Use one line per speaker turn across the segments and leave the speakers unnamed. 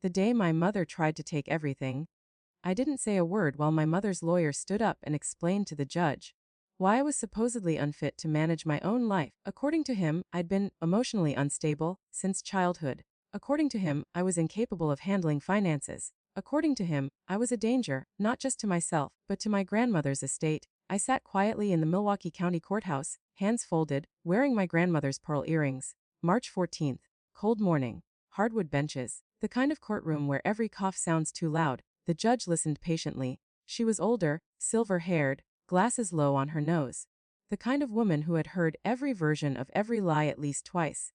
The day my mother tried to take everything, I didn't say a word while my mother's lawyer stood up and explained to the judge why I was supposedly unfit to manage my own life. According to him, I'd been emotionally unstable since childhood. According to him, I was incapable of handling finances. According to him, I was a danger, not just to myself, but to my grandmother's estate. I sat quietly in the Milwaukee County Courthouse, hands folded, wearing my grandmother's pearl earrings. March 14th. Cold morning. Hardwood benches. The kind of courtroom where every cough sounds too loud. The judge listened patiently. She was older, silver-haired, glasses low on her nose. The kind of woman who had heard every version of every lie at least twice.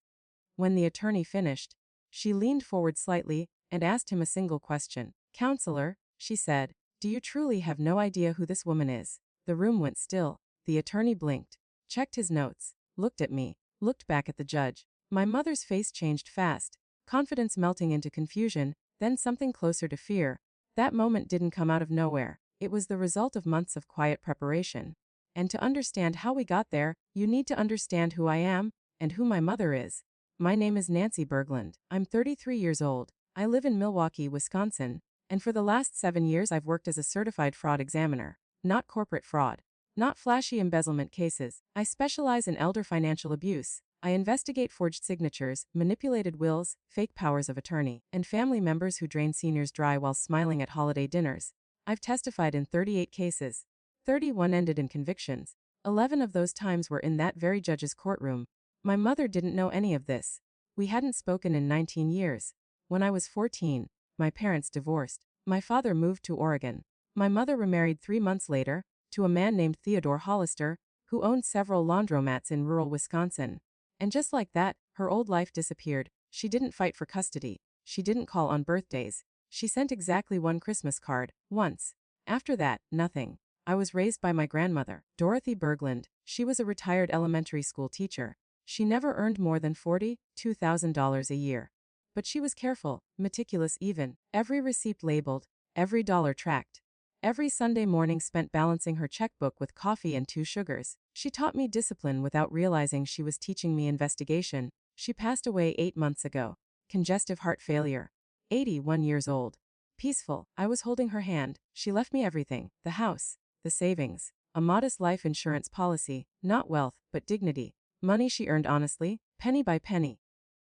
When the attorney finished, she leaned forward slightly and asked him a single question. "Counselor," she said, "do you truly have no idea who this woman is?" The room went still. The attorney blinked, checked his notes, looked at me, looked back at the judge. My mother's face changed fast, confidence melting into confusion, then something closer to fear. That moment didn't come out of nowhere. It was the result of months of quiet preparation. And to understand how we got there, you need to understand who I am and who my mother is. My name is Nancy Berglund. I'm 33 years old. I live in Milwaukee, Wisconsin, and for the last 7 years I've worked as a certified fraud examiner. Not corporate fraud. Not flashy embezzlement cases. I specialize in elder financial abuse. I investigate forged signatures, manipulated wills, fake powers of attorney, and family members who drain seniors dry while smiling at holiday dinners. I've testified in 38 cases. 31 ended in convictions. 11 of those times were in that very judge's courtroom. My mother didn't know any of this. We hadn't spoken in 19 years. When I was 14, my parents divorced. My father moved to Oregon. My mother remarried 3 months later, to a man named Theodore Hollister, who owned several laundromats in rural Wisconsin. And just like that, her old life disappeared. She didn't fight for custody. She didn't call on birthdays. She sent exactly one Christmas card, once. After that, nothing. I was raised by my grandmother, Dorothy Berglund. She was a retired elementary school teacher. She never earned more than $42,000 a year. But she was careful, meticulous even, every receipt labeled, every dollar tracked. Every Sunday morning spent balancing her checkbook with coffee and 2 sugars. She taught me discipline without realizing she was teaching me investigation. She passed away 8 months ago. Congestive heart failure. 81 years old. Peaceful. I was holding her hand. She left me everything. The house. The savings. A modest life insurance policy. Not wealth, but dignity. Money she earned honestly, penny by penny.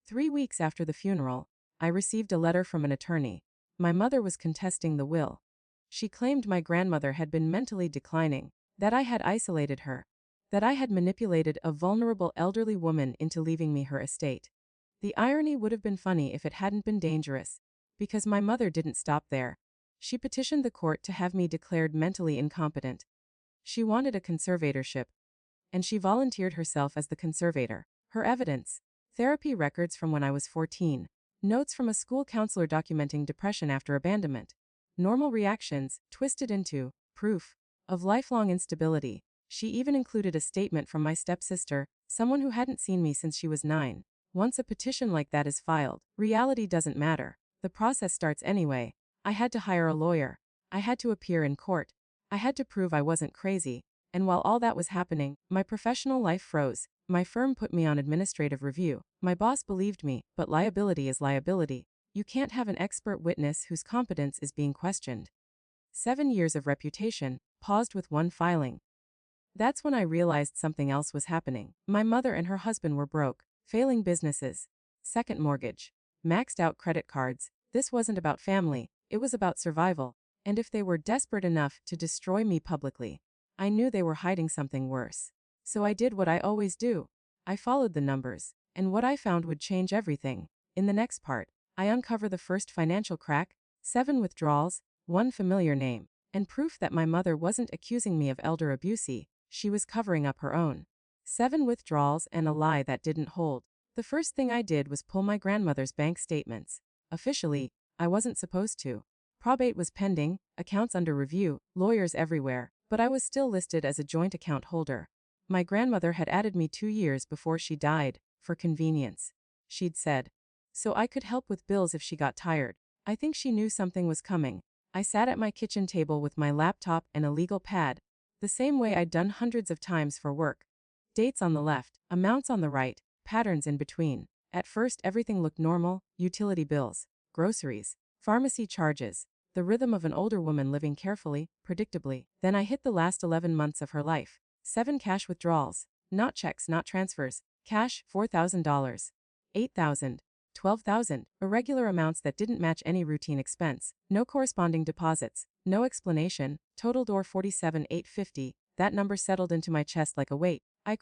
3 weeks after the funeral, I received a letter from an attorney. My mother was contesting the will. She claimed my grandmother had been mentally declining, that I had isolated her, that I had manipulated a vulnerable elderly woman into leaving me her estate. The irony would have been funny if it hadn't been dangerous, because my mother didn't stop there. She petitioned the court to have me declared mentally incompetent. She wanted a conservatorship, and she volunteered herself as the conservator. Her evidence: therapy records from when I was 14, notes from a school counselor documenting depression after abandonment, normal reactions twisted into proof of lifelong instability. She even included a statement from my stepsister, someone who hadn't seen me since she was 9. Once a petition like that is filed, reality doesn't matter. The process starts anyway. I had to hire a lawyer. I had to appear in court. I had to prove I wasn't crazy. And while all that was happening, my professional life froze. My firm put me on administrative review. My boss believed me, but liability is liability. You can't have an expert witness whose competence is being questioned. 7 years of reputation, paused with one filing. That's when I realized something else was happening. My mother and her husband were broke, failing businesses, second mortgage, maxed out credit cards. This wasn't about family, it was about survival. And if they were desperate enough to destroy me publicly, I knew they were hiding something worse. So I did what I always do. I followed the numbers, and what I found would change everything. In the next part, I uncover the first financial crack, 7 withdrawals, 1 familiar name, and proof that my mother wasn't accusing me of elder abuse, she was covering up her own. 7 withdrawals and a lie that didn't hold. The first thing I did was pull my grandmother's bank statements. Officially, I wasn't supposed to. Probate was pending, accounts under review, lawyers everywhere, but I was still listed as a joint account holder. My grandmother had added me 2 years before she died, for convenience. She'd said, so I could help with bills if she got tired. I think she knew something was coming. I sat at my kitchen table with my laptop and a legal pad, the same way I'd done hundreds of times for work. Dates on the left, amounts on the right, patterns in between. At first everything looked normal: utility bills, groceries, Pharmacy charges. The rhythm of an older woman living carefully, predictably. Then I hit the last 11 months of her life. 7 cash withdrawals. Not checks, not transfers. Cash, $4,000. 8,000. 12,000. Irregular amounts that didn't match any routine expense. No corresponding deposits. No explanation. Total door 47,850. That number settled into my chest like a weight. I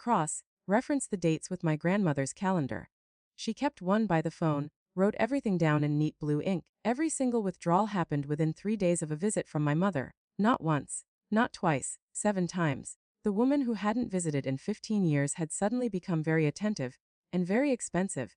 referenced the dates with my grandmother's calendar. She kept one by the phone, wrote everything down in neat blue ink. Every single withdrawal happened within 3 days of a visit from my mother. Not once, not twice, 7 times. The woman who hadn't visited in 15 years had suddenly become very attentive and very expensive.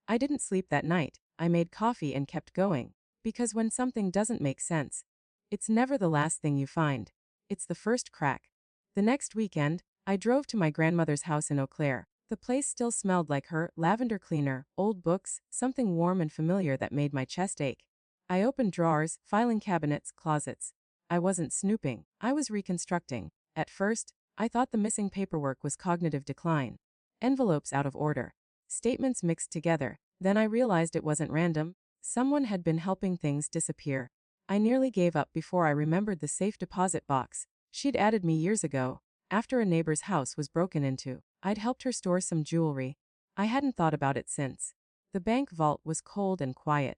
I didn't sleep that night. I made coffee and kept going. Because when something doesn't make sense, it's never the last thing you find. It's the first crack. The next weekend, I drove to my grandmother's house in Eau Claire. The place still smelled like her, lavender cleaner, old books, something warm and familiar that made my chest ache. I opened drawers, filing cabinets, closets. I wasn't snooping. I was reconstructing. At first, I thought the missing paperwork was cognitive decline. Envelopes out of order. Statements mixed together. Then I realized it wasn't random. Someone had been helping things disappear. I nearly gave up before I remembered the safe deposit box. She'd added me years ago, after a neighbor's house was broken into. I'd helped her store some jewelry. I hadn't thought about it since. The bank vault was cold and quiet.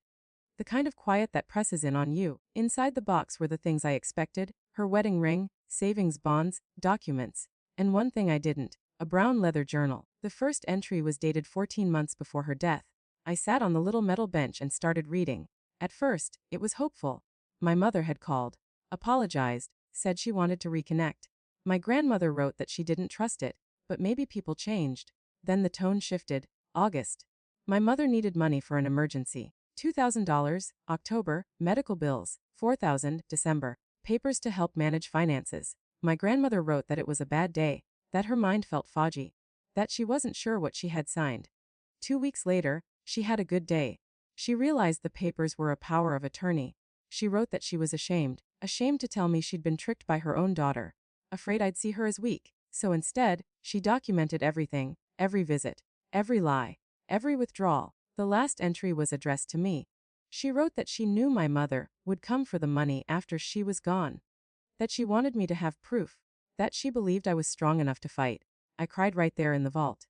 The kind of quiet that presses in on you. Inside the box were the things I expected: her wedding ring, savings bonds, documents. And one thing I didn't: a brown leather journal. The first entry was dated 14 months before her death. I sat on the little metal bench and started reading. At first, it was hopeful. My mother had called, apologized, said she wanted to reconnect. My grandmother wrote that she didn't trust it, but maybe people changed. Then the tone shifted. August. My mother needed money for an emergency. $2,000, October, medical bills. $4,000, December, papers to help manage finances. My grandmother wrote that it was a bad day, that her mind felt foggy, that she wasn't sure what she had signed. 2 weeks later, she had a good day. She realized the papers were a power of attorney. She wrote that she was ashamed to tell me she'd been tricked by her own daughter, afraid I'd see her as weak. So instead, she documented everything, every visit, every lie, every withdrawal. The last entry was addressed to me. She wrote that she knew my mother would come for the money after she was gone, that she wanted me to have proof, that she believed I was strong enough to fight. I cried right there in the vault.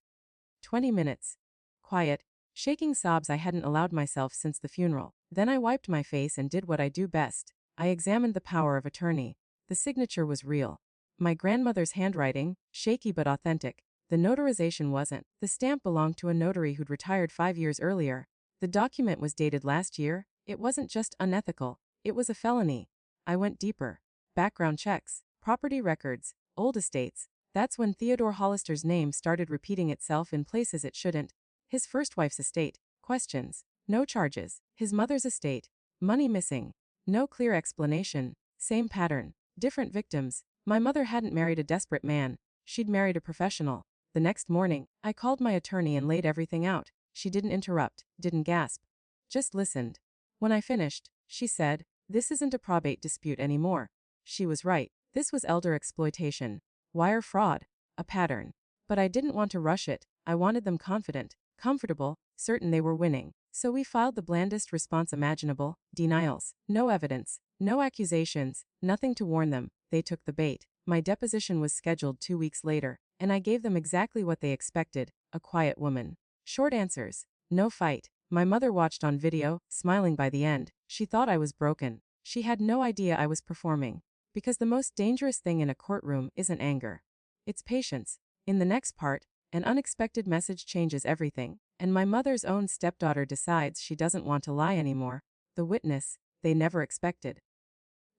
20 minutes. Quiet, shaking sobs I hadn't allowed myself since the funeral. Then I wiped my face and did what I do best. I examined the power of attorney. The signature was real. My grandmother's handwriting, shaky but authentic. The notarization wasn't. The stamp belonged to a notary who'd retired 5 years earlier. The document was dated last year. It wasn't just unethical, it was a felony. I went deeper. Background checks, property records, old estates. That's when Theodore Hollister's name started repeating itself in places it shouldn't. His first wife's estate, questions, no charges. His mother's estate, money missing, no clear explanation, same pattern, different victims. My mother hadn't married a desperate man, she'd married a professional. The next morning, I called my attorney and laid everything out. She didn't interrupt, didn't gasp, just listened. When I finished, she said, "This isn't a probate dispute anymore." She was right. This was elder exploitation, wire fraud, a pattern. But I didn't want to rush it. I wanted them confident, comfortable, certain they were winning. So we filed the blandest response imaginable: denials. No evidence, no accusations, nothing to warn them. They took the bait. My deposition was scheduled 2 weeks later, and I gave them exactly what they expected: a quiet woman. Short answers. No fight. My mother watched on video, smiling by the end. She thought I was broken. She had no idea I was performing. Because the most dangerous thing in a courtroom isn't anger. It's patience. In the next part, an unexpected message changes everything, and my mother's own stepdaughter decides she doesn't want to lie anymore. The witness they never expected.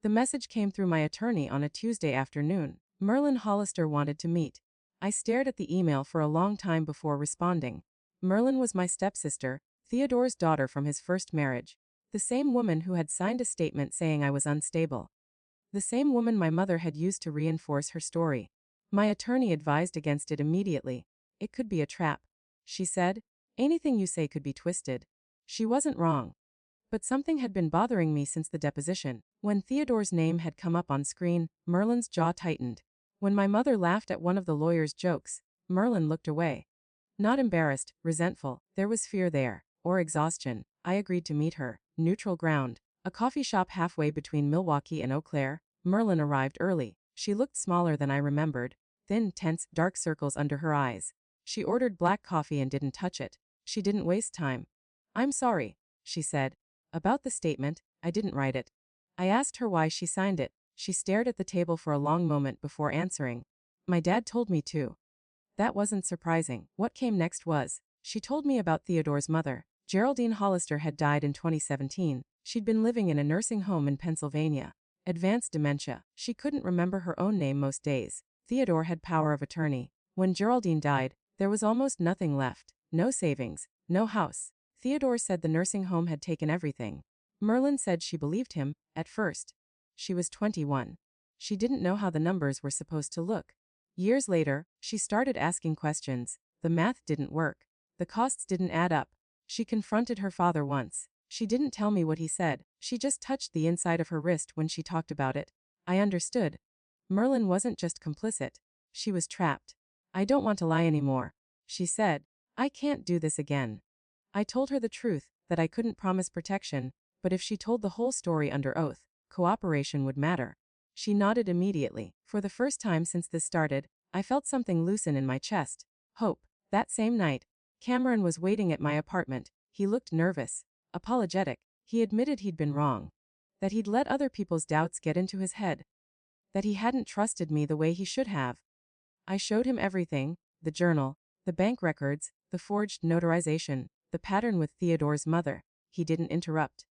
The message came through my attorney on a Tuesday afternoon. Merlin Hollister wanted to meet. I stared at the email for a long time before responding. Merlin was my stepsister, Theodore's daughter from his first marriage. The same woman who had signed a statement saying I was unstable. The same woman my mother had used to reinforce her story. My attorney advised against it immediately. It could be a trap, she said. Anything you say could be twisted. She wasn't wrong. But something had been bothering me since the deposition. When Theodore's name had come up on screen, Merlin's jaw tightened. When my mother laughed at one of the lawyer's jokes, Merlin looked away. Not embarrassed, resentful. There was fear there, or exhaustion. I agreed to meet her. Neutral ground. A coffee shop halfway between Milwaukee and Eau Claire. Merlin arrived early. She looked smaller than I remembered. Thin, tense, dark circles under her eyes. She ordered black coffee and didn't touch it. She didn't waste time. "I'm sorry," she said. "About the statement, I didn't write it." I asked her why she signed it. She stared at the table for a long moment before answering. "My dad told me to." That wasn't surprising. What came next was, she told me about Theodore's mother. Geraldine Hollister had died in 2017. She'd been living in a nursing home in Pennsylvania. Advanced dementia. She couldn't remember her own name most days. Theodore had power of attorney. When Geraldine died, there was almost nothing left. No savings. No house. Theodore said the nursing home had taken everything. Merlin said she believed him, at first. She was 21. She didn't know how the numbers were supposed to look. Years later, she started asking questions. The math didn't work. The costs didn't add up. She confronted her father once. She didn't tell me what he said. She just touched the inside of her wrist when she talked about it. I understood. Merlin wasn't just complicit. She was trapped. "I don't want to lie anymore," she said. "I can't do this again." I told her the truth, that I couldn't promise protection, but if she told the whole story under oath, cooperation would matter. She nodded immediately. For the first time since this started, I felt something loosen in my chest. Hope. That same night, Cameron was waiting at my apartment. He looked nervous, apologetic. He admitted he'd been wrong. That he'd let other people's doubts get into his head. That he hadn't trusted me the way he should have. I showed him everything, the journal, the bank records, the forged notarization, the pattern with Theodore's mother. He didn't interrupt.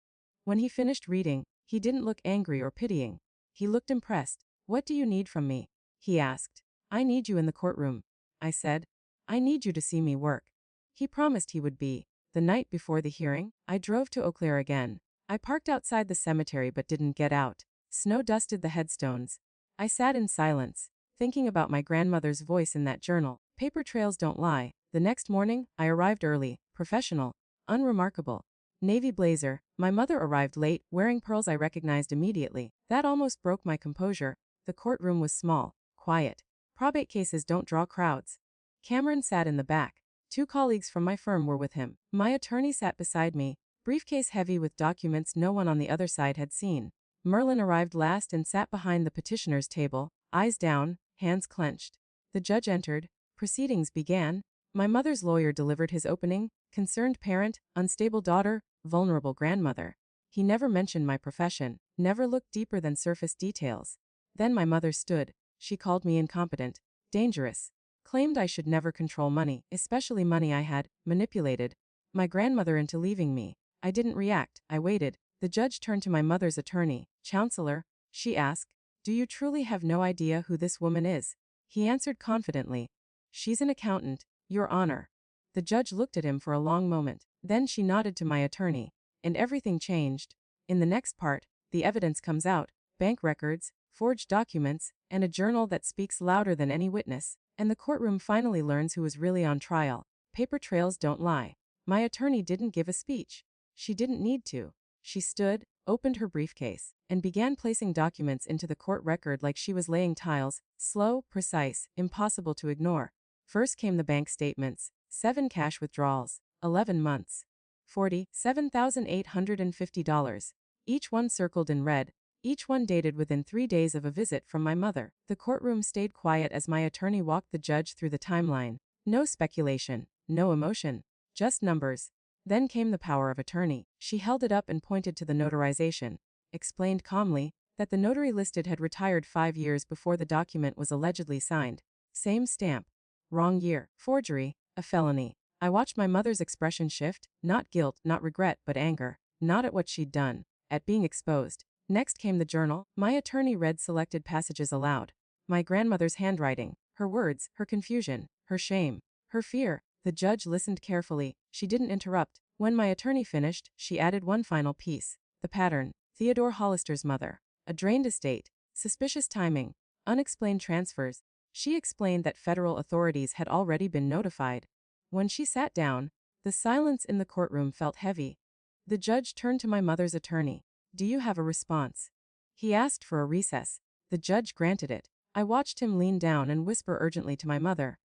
When he finished reading, he didn't look angry or pitying. He looked impressed. "What do you need from me?" he asked. "I need you in the courtroom," I said. "I need you to see me work." He promised he would be. The night before the hearing, I drove to Eau Claire again. I parked outside the cemetery but didn't get out. Snow dusted the headstones. I sat in silence, thinking about my grandmother's voice in that journal. Paper trails don't lie. The next morning, I arrived early, professional, unremarkable. Navy blazer. My mother arrived late, wearing pearls I recognized immediately. That almost broke my composure. The courtroom was small, quiet. Probate cases don't draw crowds. Cameron sat in the back. 2 colleagues from my firm were with him. My attorney sat beside me, briefcase heavy with documents no one on the other side had seen. Merlin arrived last and sat behind the petitioner's table, eyes down, hands clenched. The judge entered. Proceedings began. My mother's lawyer delivered his opening. Concerned parent, unstable daughter, vulnerable grandmother. He never mentioned my profession, never looked deeper than surface details. Then my mother stood. She called me incompetent, dangerous, claimed I should never control money, especially money I had manipulated my grandmother into leaving me. I didn't react. I waited. The judge turned to my mother's attorney. "Counselor," she asked, "do you truly have no idea who this woman is?" He answered confidently, "She's an accountant, Your Honor." The judge looked at him for a long moment. Then she nodded to my attorney. And everything changed. In the next part, the evidence comes out. Bank records, forged documents, and a journal that speaks louder than any witness. And the courtroom finally learns who is really on trial. Paper trails don't lie. My attorney didn't give a speech. She didn't need to. She stood, opened her briefcase, and began placing documents into the court record like she was laying tiles, slow, precise, impossible to ignore. First came the bank statements, 7 cash withdrawals, 11 months, $47,850. Each one circled in red, each one dated within 3 days of a visit from my mother. The courtroom stayed quiet as my attorney walked the judge through the timeline. No speculation, no emotion, just numbers. Then came the power of attorney. She held it up and pointed to the notarization, explained calmly that the notary listed had retired 5 years before the document was allegedly signed. Same stamp. Wrong year. Forgery. A felony. I watched my mother's expression shift, not guilt, not regret, but anger. Not at what she'd done, at being exposed. Next came the journal. My attorney read selected passages aloud. My grandmother's handwriting, her words, her confusion, her shame, her fear. The judge listened carefully. She didn't interrupt. When my attorney finished, she added one final piece. The pattern. Theodore Hollister's mother. A drained estate. Suspicious timing. Unexplained transfers. She explained that federal authorities had already been notified. When she sat down, the silence in the courtroom felt heavy. The judge turned to my mother's attorney. "Do you have a response?" He asked for a recess. The judge granted it. I watched him lean down and whisper urgently to my mother.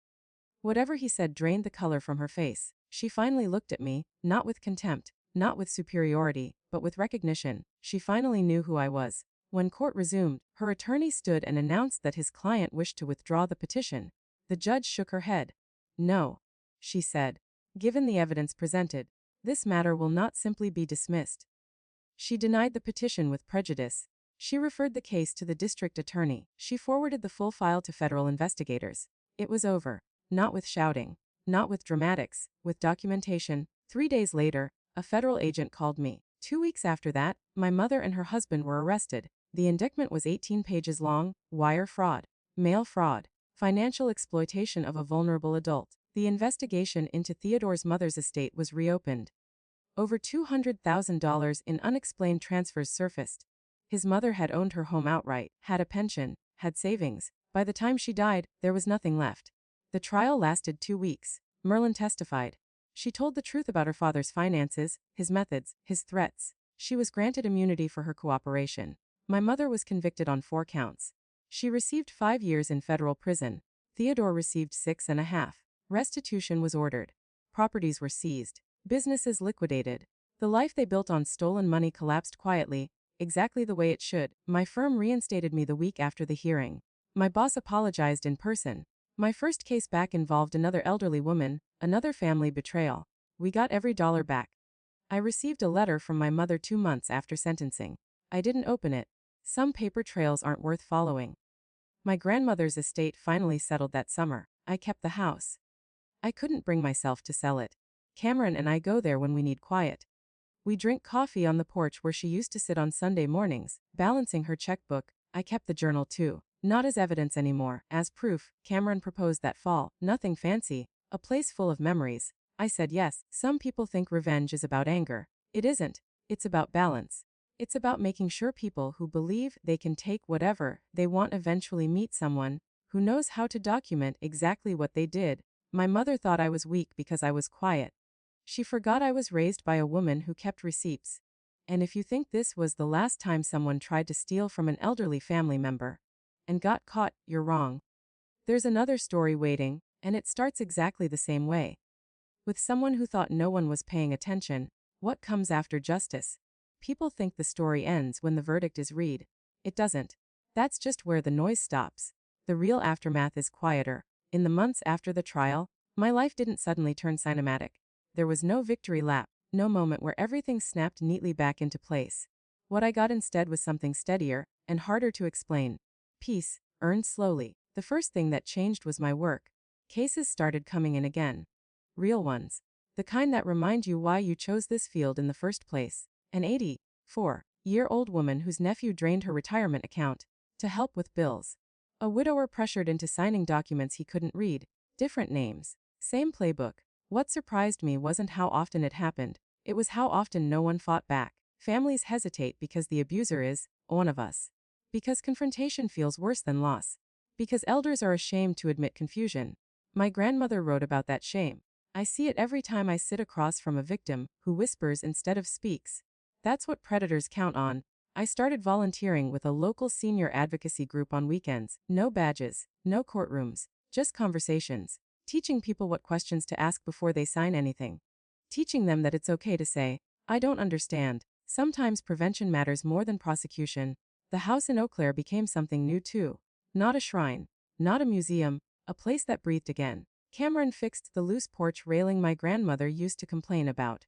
Whatever he said drained the color from her face. She finally looked at me, not with contempt, not with superiority, but with recognition. She finally knew who I was. When court resumed, her attorney stood and announced that his client wished to withdraw the petition. The judge shook her head. "No," she said. "Given the evidence presented, this matter will not simply be dismissed." She denied the petition with prejudice. She referred the case to the district attorney. She forwarded the full file to federal investigators. It was over. Not with shouting. Not with dramatics. With documentation. 3 days later, a federal agent called me. 2 weeks after that, my mother and her husband were arrested. The indictment was 18 pages long: wire fraud, mail fraud, financial exploitation of a vulnerable adult. The investigation into Theodore's mother's estate was reopened. Over $200,000 in unexplained transfers surfaced. His mother had owned her home outright, had a pension, had savings. By the time she died, there was nothing left. The trial lasted 2 weeks. Merlin testified. She told the truth about her father's finances, his methods, his threats. She was granted immunity for her cooperation. My mother was convicted on 4 counts. She received 5 years in federal prison. Theodore received 6.5. Restitution was ordered. Properties were seized. Businesses liquidated. The life they built on stolen money collapsed quietly, exactly the way it should. My firm reinstated me the week after the hearing. My boss apologized in person. My first case back involved another elderly woman, another family betrayal. We got every dollar back. I received a letter from my mother 2 months after sentencing. I didn't open it. Some paper trails aren't worth following. My grandmother's estate finally settled that summer. I kept the house. I couldn't bring myself to sell it. Cameron and I go there when we need quiet. We drink coffee on the porch where she used to sit on Sunday mornings, balancing her checkbook. I kept the journal too. Not as evidence anymore, as proof. Cameron proposed that fall. Nothing fancy. A place full of memories. I said yes. Some people think revenge is about anger. It isn't. It's about balance. It's about making sure people who believe they can take whatever they want eventually meet someone who knows how to document exactly what they did. My mother thought I was weak because I was quiet. She forgot I was raised by a woman who kept receipts. And if you think this was the last time someone tried to steal from an elderly family member and got caught, you're wrong. There's another story waiting, and it starts exactly the same way. With someone who thought no one was paying attention. What comes after justice? People think the story ends when the verdict is read. It doesn't. That's just where the noise stops. The real aftermath is quieter. In the months after the trial, my life didn't suddenly turn cinematic. There was no victory lap, no moment where everything snapped neatly back into place. What I got instead was something steadier and harder to explain. Peace, earned slowly. The first thing that changed was my work. Cases started coming in again. Real ones. The kind that remind you why you chose this field in the first place. An 84-year-old woman whose nephew drained her retirement account to help with bills. A widower pressured into signing documents he couldn't read. Different names. Same playbook. What surprised me wasn't how often it happened. It was how often no one fought back. Families hesitate because the abuser is one of us. Because confrontation feels worse than loss. Because elders are ashamed to admit confusion. My grandmother wrote about that shame. I see it every time I sit across from a victim who whispers instead of speaks. That's what predators count on. I started volunteering with a local senior advocacy group on weekends. No badges, no courtrooms, just conversations. Teaching people what questions to ask before they sign anything. Teaching them that it's okay to say, I don't understand. Sometimes prevention matters more than prosecution. The house in Eau Claire became something new too. Not a shrine, not a museum, a place that breathed again. Cameron fixed the loose porch railing my grandmother used to complain about.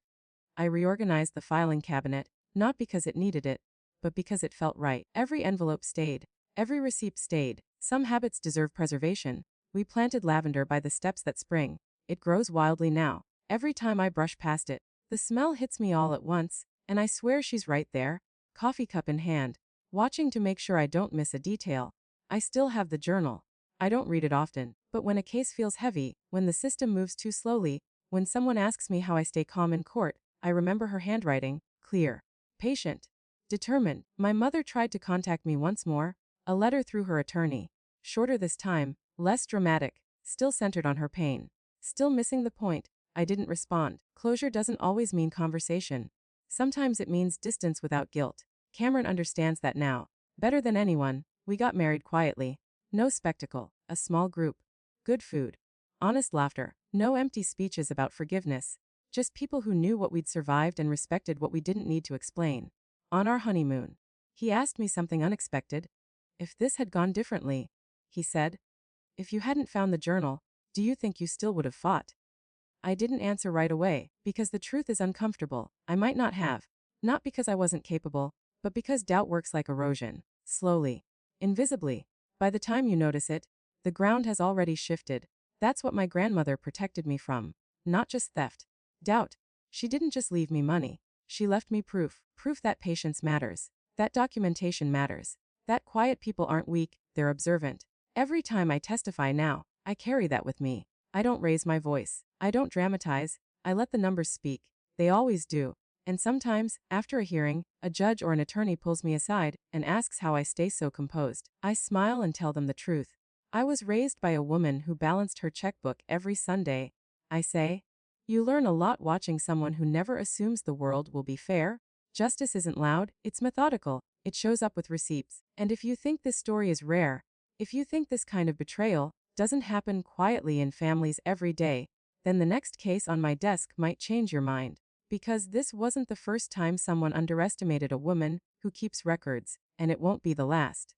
I reorganized the filing cabinet, not because it needed it, but because it felt right. Every envelope stayed. Every receipt stayed. Some habits deserve preservation. We planted lavender by the steps that spring. It grows wildly now. Every time I brush past it, the smell hits me all at once, and I swear she's right there, coffee cup in hand, watching to make sure I don't miss a detail. I still have the journal. I don't read it often, but when a case feels heavy, when the system moves too slowly, when someone asks me how I stay calm in court, I remember her handwriting, clear, patient, determined. My mother tried to contact me once more, a letter through her attorney. Shorter this time, less dramatic, still centered on her pain. Still missing the point. I didn't respond. Closure doesn't always mean conversation. Sometimes it means distance without guilt. Cameron understands that now. Better than anyone. We got married quietly. No spectacle. A small group. Good food. Honest laughter. No empty speeches about forgiveness. Just people who knew what we'd survived and respected what we didn't need to explain. On our honeymoon, he asked me something unexpected. If this had gone differently, he said, if you hadn't found the journal, do you think you still would have fought? I didn't answer right away, because the truth is uncomfortable. I might not have. Not because I wasn't capable, but because doubt works like erosion. Slowly. Invisibly. By the time you notice it, the ground has already shifted. That's what my grandmother protected me from. Not just theft. Doubt. She didn't just leave me money. She left me proof. Proof that patience matters. That documentation matters. That quiet people aren't weak, they're observant. Every time I testify now, I carry that with me. I don't raise my voice. I don't dramatize. I let the numbers speak. They always do. And sometimes, after a hearing, a judge or an attorney pulls me aside and asks how I stay so composed. I smile and tell them the truth. I was raised by a woman who balanced her checkbook every Sunday. I say, you learn a lot watching someone who never assumes the world will be fair. Justice isn't loud, it's methodical. It shows up with receipts. And if you think this story is rare, if you think this kind of betrayal doesn't happen quietly in families every day, then the next case on my desk might change your mind. Because this wasn't the first time someone underestimated a woman who keeps records, and it won't be the last.